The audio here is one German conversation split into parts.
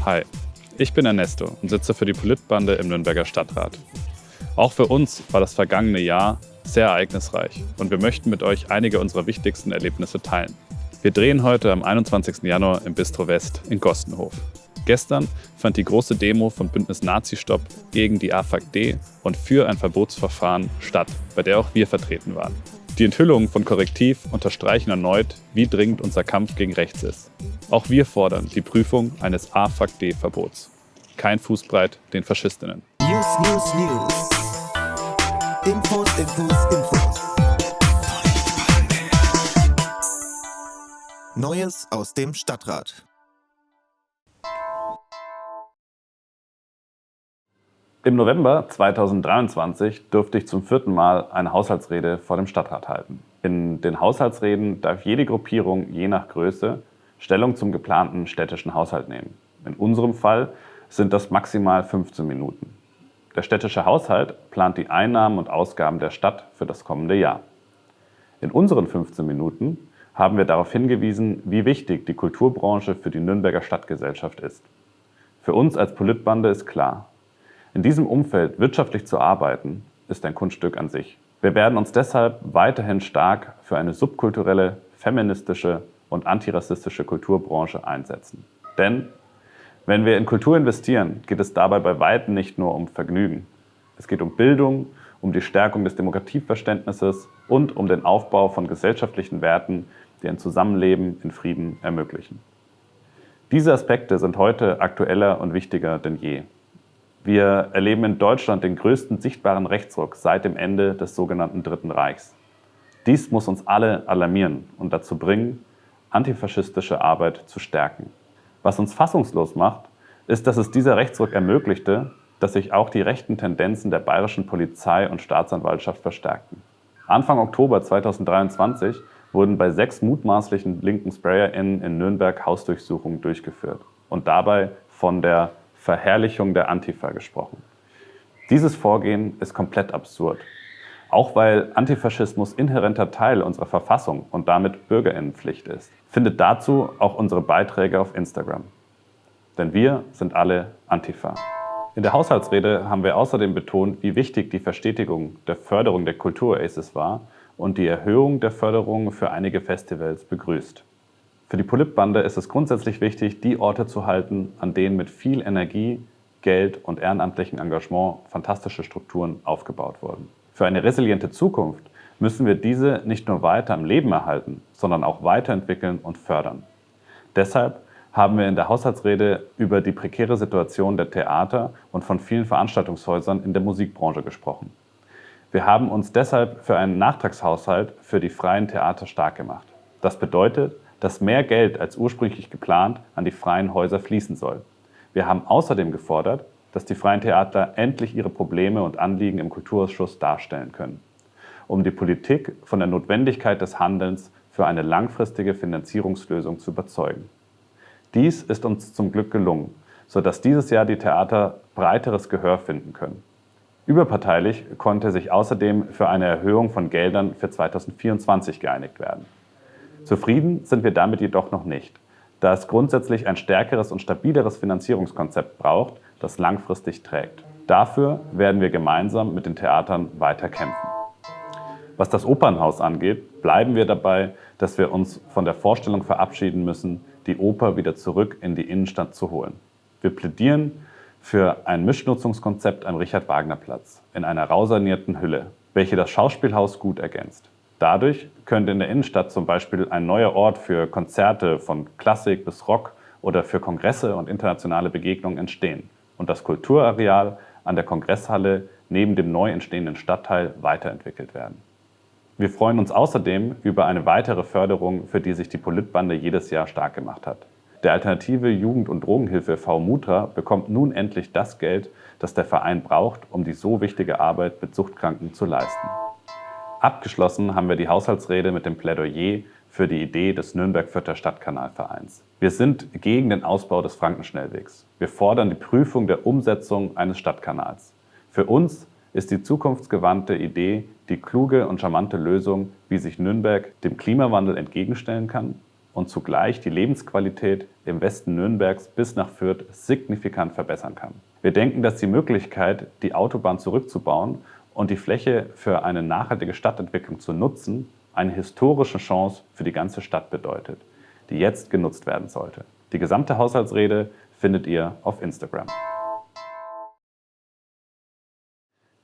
Hi, ich bin Ernesto und sitze für die Politbande im Nürnberger Stadtrat. Auch für uns war das vergangene Jahr sehr ereignisreich und wir möchten mit euch einige unserer wichtigsten Erlebnisse teilen. Wir drehen heute am 21. Januar im Bistro West in Gostenhof. Gestern fand die große Demo von Bündnis Nazistopp gegen die AfD und für ein Verbotsverfahren statt, bei der auch wir vertreten waren. Die Enthüllungen von Korrektiv unterstreichen erneut, wie dringend unser Kampf gegen rechts ist. Auch wir fordern die Prüfung eines AfD-Verbots. Kein Fußbreit den Faschistinnen. News. Infos. Neues aus dem Stadtrat. Im November 2023 durfte ich zum 4. Mal eine Haushaltsrede vor dem Stadtrat halten. In den Haushaltsreden darf jede Gruppierung je nach Größe Stellung zum geplanten städtischen Haushalt nehmen. In unserem Fall sind das maximal 15 Minuten. Der städtische Haushalt plant die Einnahmen und Ausgaben der Stadt für das kommende Jahr. In unseren 15 Minuten haben wir darauf hingewiesen, wie wichtig die Kulturbranche für die Nürnberger Stadtgesellschaft ist. Für uns als Politbande ist klar: In diesem Umfeld wirtschaftlich zu arbeiten, ist ein Kunststück an sich. Wir werden uns deshalb weiterhin stark für eine subkulturelle, feministische und antirassistische Kulturbranche einsetzen. Denn wenn wir in Kultur investieren, geht es dabei bei weitem nicht nur um Vergnügen. Es geht um Bildung, um die Stärkung des Demokratieverständnisses und um den Aufbau von gesellschaftlichen Werten, die ein Zusammenleben in Frieden ermöglichen. Diese Aspekte sind heute aktueller und wichtiger denn je. Wir erleben in Deutschland den größten sichtbaren Rechtsruck seit dem Ende des sogenannten Dritten Reichs. Dies muss uns alle alarmieren und dazu bringen, antifaschistische Arbeit zu stärken. Was uns fassungslos macht, ist, dass es dieser Rechtsruck ermöglichte, dass sich auch die rechten Tendenzen der bayerischen Polizei und Staatsanwaltschaft verstärkten. Anfang Oktober 2023 wurden bei 6 mutmaßlichen linken SprayerInnen in Nürnberg Hausdurchsuchungen durchgeführt und dabei von der Verherrlichung der Antifa gesprochen. Dieses Vorgehen ist komplett absurd, auch weil Antifaschismus inhärenter Teil unserer Verfassung und damit BürgerInnenpflicht ist. Findet dazu auch unsere Beiträge auf Instagram. Denn wir sind alle Antifa. In der Haushaltsrede haben wir außerdem betont, wie wichtig die Verstetigung der Förderung der Kultur-Aces war und die Erhöhung der Förderung für einige Festivals begrüßt. Für die Politbande ist es grundsätzlich wichtig, die Orte zu halten, an denen mit viel Energie, Geld und ehrenamtlichem Engagement fantastische Strukturen aufgebaut wurden. Für eine resiliente Zukunft müssen wir diese nicht nur weiter am Leben erhalten, sondern auch weiterentwickeln und fördern. Deshalb haben wir in der Haushaltsrede über die prekäre Situation der Theater und von vielen Veranstaltungshäusern in der Musikbranche gesprochen. Wir haben uns deshalb für einen Nachtragshaushalt für die freien Theater stark gemacht. Das bedeutet, dass mehr Geld als ursprünglich geplant an die freien Häuser fließen soll. Wir haben außerdem gefordert, dass die freien Theater endlich ihre Probleme und Anliegen im Kulturausschuss darstellen können, um die Politik von der Notwendigkeit des Handelns für eine langfristige Finanzierungslösung zu überzeugen. Dies ist uns zum Glück gelungen, sodass dieses Jahr die Theater breiteres Gehör finden können. Überparteilich konnte sich außerdem für eine Erhöhung von Geldern für 2024 geeinigt werden. Zufrieden sind wir damit jedoch noch nicht, da es grundsätzlich ein stärkeres und stabileres Finanzierungskonzept braucht, das langfristig trägt. Dafür werden wir gemeinsam mit den Theatern weiter kämpfen. Was das Opernhaus angeht, bleiben wir dabei, dass wir uns von der Vorstellung verabschieden müssen, die Oper wieder zurück in die Innenstadt zu holen. Wir plädieren für ein Mischnutzungskonzept am Richard-Wagner-Platz in einer rausanierten Hülle, welche das Schauspielhaus gut ergänzt. Dadurch könnte in der Innenstadt zum Beispiel ein neuer Ort für Konzerte von Klassik bis Rock oder für Kongresse und internationale Begegnungen entstehen und das Kulturareal an der Kongresshalle neben dem neu entstehenden Stadtteil weiterentwickelt werden. Wir freuen uns außerdem über eine weitere Förderung, für die sich die Politbande jedes Jahr stark gemacht hat. Der alternative Jugend- und Drogenhilfe V. Mutra bekommt nun endlich das Geld, das der Verein braucht, um die so wichtige Arbeit mit Suchtkranken zu leisten. Abgeschlossen haben wir die Haushaltsrede mit dem Plädoyer für die Idee des Nürnberg-Fürther Stadtkanalvereins. Wir sind gegen den Ausbau des Frankenschnellwegs. Wir fordern die Prüfung der Umsetzung eines Stadtkanals. Für uns ist die zukunftsgewandte Idee die kluge und charmante Lösung, wie sich Nürnberg dem Klimawandel entgegenstellen kann und zugleich die Lebensqualität im Westen Nürnbergs bis nach Fürth signifikant verbessern kann. Wir denken, dass die Möglichkeit, die Autobahn zurückzubauen und die Fläche für eine nachhaltige Stadtentwicklung zu nutzen, eine historische Chance für die ganze Stadt bedeutet, die jetzt genutzt werden sollte. Die gesamte Haushaltsrede findet ihr auf Instagram.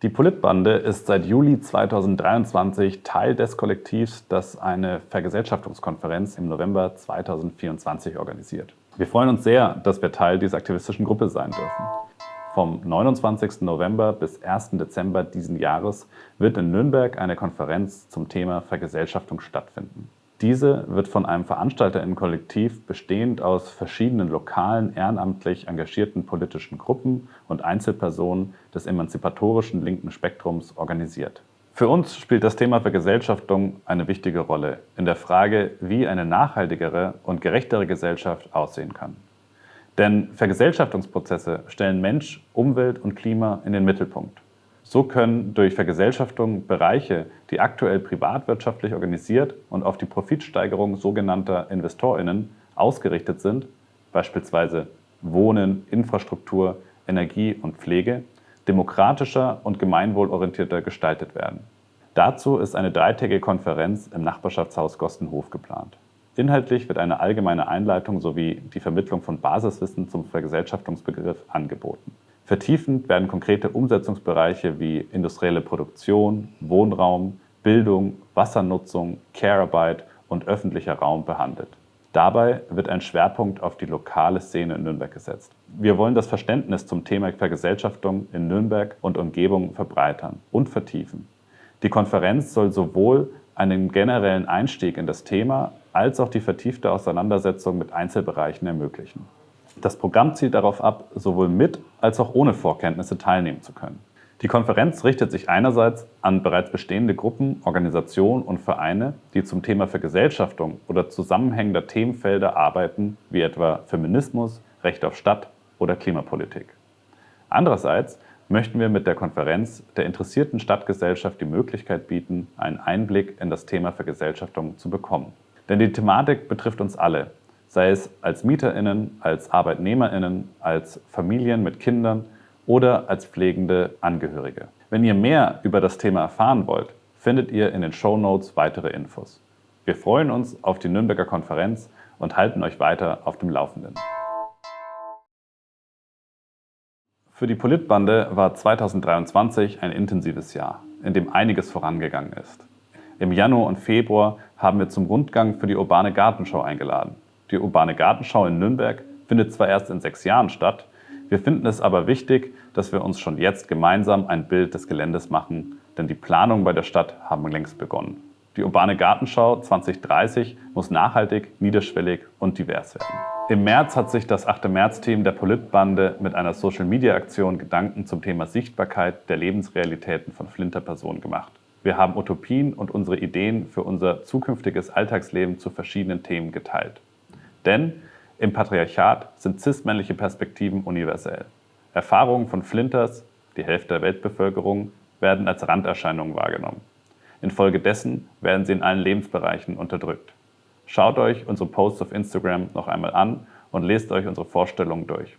Die Politbande ist seit Juli 2023 Teil des Kollektivs, das eine Vergesellschaftungskonferenz im November 2024 organisiert. Wir freuen uns sehr, dass wir Teil dieser aktivistischen Gruppe sein dürfen. Vom 29. November bis 1. Dezember diesen Jahres wird in Nürnberg eine Konferenz zum Thema Vergesellschaftung stattfinden. Diese wird von einem VeranstalterInnen-Kollektiv bestehend aus verschiedenen lokalen, ehrenamtlich engagierten politischen Gruppen und Einzelpersonen des emanzipatorischen linken Spektrums organisiert. Für uns spielt das Thema Vergesellschaftung eine wichtige Rolle in der Frage, wie eine nachhaltigere und gerechtere Gesellschaft aussehen kann. Denn Vergesellschaftungsprozesse stellen Mensch, Umwelt und Klima in den Mittelpunkt. So können durch Vergesellschaftung Bereiche, die aktuell privatwirtschaftlich organisiert und auf die Profitsteigerung sogenannter InvestorInnen ausgerichtet sind, beispielsweise Wohnen, Infrastruktur, Energie und Pflege, demokratischer und gemeinwohlorientierter gestaltet werden. Dazu ist eine dreitägige Konferenz im Nachbarschaftshaus Gostenhof geplant. Inhaltlich wird eine allgemeine Einleitung sowie die Vermittlung von Basiswissen zum Vergesellschaftungsbegriff angeboten. Vertiefend werden konkrete Umsetzungsbereiche wie industrielle Produktion, Wohnraum, Bildung, Wassernutzung, Care-Arbeit und öffentlicher Raum behandelt. Dabei wird ein Schwerpunkt auf die lokale Szene in Nürnberg gesetzt. Wir wollen das Verständnis zum Thema Vergesellschaftung in Nürnberg und Umgebung verbreitern und vertiefen. Die Konferenz soll sowohl einen generellen Einstieg in das Thema als auch die vertiefte Auseinandersetzung mit Einzelbereichen ermöglichen. Das Programm zielt darauf ab, sowohl mit als auch ohne Vorkenntnisse teilnehmen zu können. Die Konferenz richtet sich einerseits an bereits bestehende Gruppen, Organisationen und Vereine, die zum Thema Vergesellschaftung oder zusammenhängender Themenfelder arbeiten, wie etwa Feminismus, Recht auf Stadt oder Klimapolitik. Andererseits möchten wir mit der Konferenz der interessierten Stadtgesellschaft die Möglichkeit bieten, einen Einblick in das Thema Vergesellschaftung zu bekommen. Denn die Thematik betrifft uns alle, sei es als MieterInnen, als ArbeitnehmerInnen, als Familien mit Kindern oder als pflegende Angehörige. Wenn ihr mehr über das Thema erfahren wollt, findet ihr in den Shownotes weitere Infos. Wir freuen uns auf die Nürnberger Konferenz und halten euch weiter auf dem Laufenden. Für die Politbande war 2023 ein intensives Jahr, in dem einiges vorangegangen ist. Im Januar und Februar haben wir zum Rundgang für die Urbane Gartenschau eingeladen. Die Urbane Gartenschau in Nürnberg findet zwar erst in 6 Jahren statt, wir finden es aber wichtig, dass wir uns schon jetzt gemeinsam ein Bild des Geländes machen, denn die Planungen bei der Stadt haben längst begonnen. Die Urbane Gartenschau 2030 muss nachhaltig, niederschwellig und divers werden. Im März hat sich das 8. März-Team der Politbande mit einer Social-Media-Aktion Gedanken zum Thema Sichtbarkeit der Lebensrealitäten von Flinter-Personen gemacht. Wir haben Utopien und unsere Ideen für unser zukünftiges Alltagsleben zu verschiedenen Themen geteilt. Denn im Patriarchat sind cis-männliche Perspektiven universell. Erfahrungen von Flinters, die Hälfte der Weltbevölkerung, werden als Randerscheinungen wahrgenommen. Infolgedessen werden sie in allen Lebensbereichen unterdrückt. Schaut euch unsere Posts auf Instagram noch einmal an und lest euch unsere Vorstellungen durch.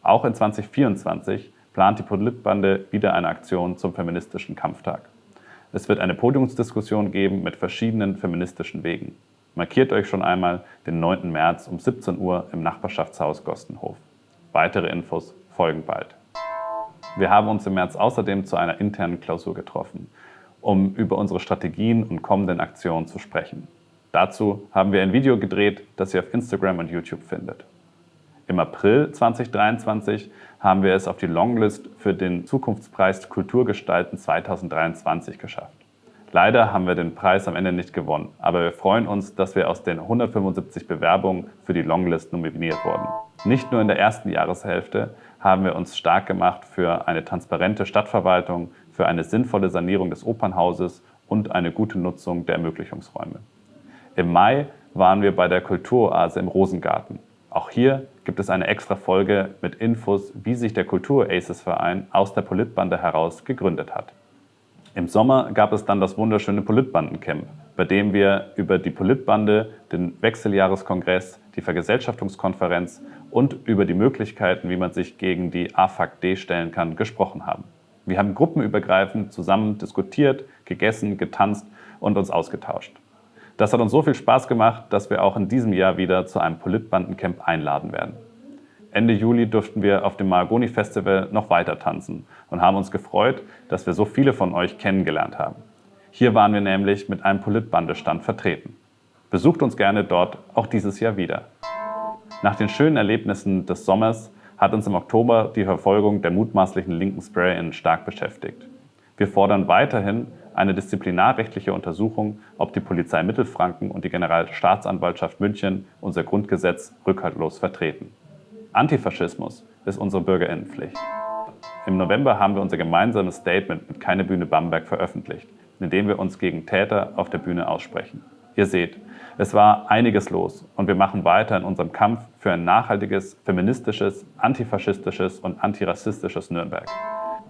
Auch in 2024 plant die Politbande wieder eine Aktion zum feministischen Kampftag. Es wird eine Podiumsdiskussion geben mit verschiedenen feministischen Wegen. Markiert euch schon einmal den 9. März um 17 Uhr im Nachbarschaftshaus Gostenhof. Weitere Infos folgen bald. Wir haben uns im März außerdem zu einer internen Klausur getroffen, um über unsere Strategien und kommenden Aktionen zu sprechen. Dazu haben wir ein Video gedreht, das ihr auf Instagram und YouTube findet. Im April 2023 haben wir es auf die Longlist für den Zukunftspreis Kulturgestalten 2023 geschafft. Leider haben wir den Preis am Ende nicht gewonnen, aber wir freuen uns, dass wir aus den 175 Bewerbungen für die Longlist nominiert wurden. Nicht nur in der ersten Jahreshälfte haben wir uns stark gemacht für eine transparente Stadtverwaltung, für eine sinnvolle Sanierung des Opernhauses und eine gute Nutzung der Ermöglichungsräume. Im Mai waren wir bei der Kulturoase im Rosengarten. Auch hier gibt es eine extra Folge mit Infos, wie sich der Kultur-Aces-Verein aus der Politbande heraus gegründet hat. Im Sommer gab es dann das wunderschöne Politbandencamp, bei dem wir über die Politbande, den Wechseljahreskongress, die Vergesellschaftungskonferenz und über die Möglichkeiten, wie man sich gegen die AfD stellen kann, gesprochen haben. Wir haben gruppenübergreifend zusammen diskutiert, gegessen, getanzt und uns ausgetauscht. Das hat uns so viel Spaß gemacht, dass wir auch in diesem Jahr wieder zu einem Politbandencamp einladen werden. Ende Juli durften wir auf dem Mahagoni Festival noch weiter tanzen und haben uns gefreut, dass wir so viele von euch kennengelernt haben. Hier waren wir nämlich mit einem Politbandestand vertreten. Besucht uns gerne dort auch dieses Jahr wieder. Nach den schönen Erlebnissen des Sommers hat uns im Oktober die Verfolgung der mutmaßlichen linken SprayerInnen stark beschäftigt. Wir fordern weiterhin eine disziplinarrechtliche Untersuchung, ob die Polizei Mittelfranken und die Generalstaatsanwaltschaft München unser Grundgesetz rückhaltlos vertreten. Antifaschismus ist unsere BürgerInnenpflicht. Im November haben wir unser gemeinsames Statement mit Keine Bühne Bamberg veröffentlicht, in dem wir uns gegen Täter auf der Bühne aussprechen. Ihr seht, es war einiges los und wir machen weiter in unserem Kampf für ein nachhaltiges, feministisches, antifaschistisches und antirassistisches Nürnberg.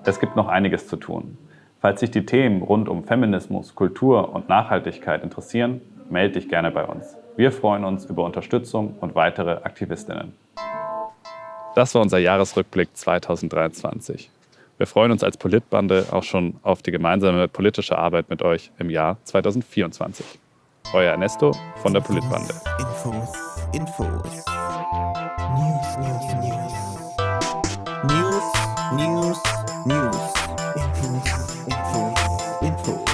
Es gibt noch einiges zu tun. Falls dich die Themen rund um Feminismus, Kultur und Nachhaltigkeit interessieren, melde dich gerne bei uns. Wir freuen uns über Unterstützung und weitere Aktivistinnen. Das war unser Jahresrückblick 2023. Wir freuen uns als Politbande auch schon auf die gemeinsame politische Arbeit mit euch im Jahr 2024. Euer Ernesto von der Politbande. Infos. News, News, News. News, News, News. Infos.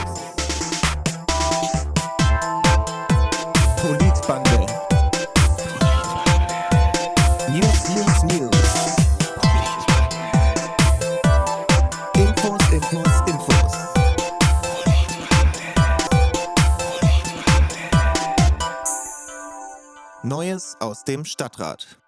Politbande. News, News, News. Infos. Neues aus dem Stadtrat.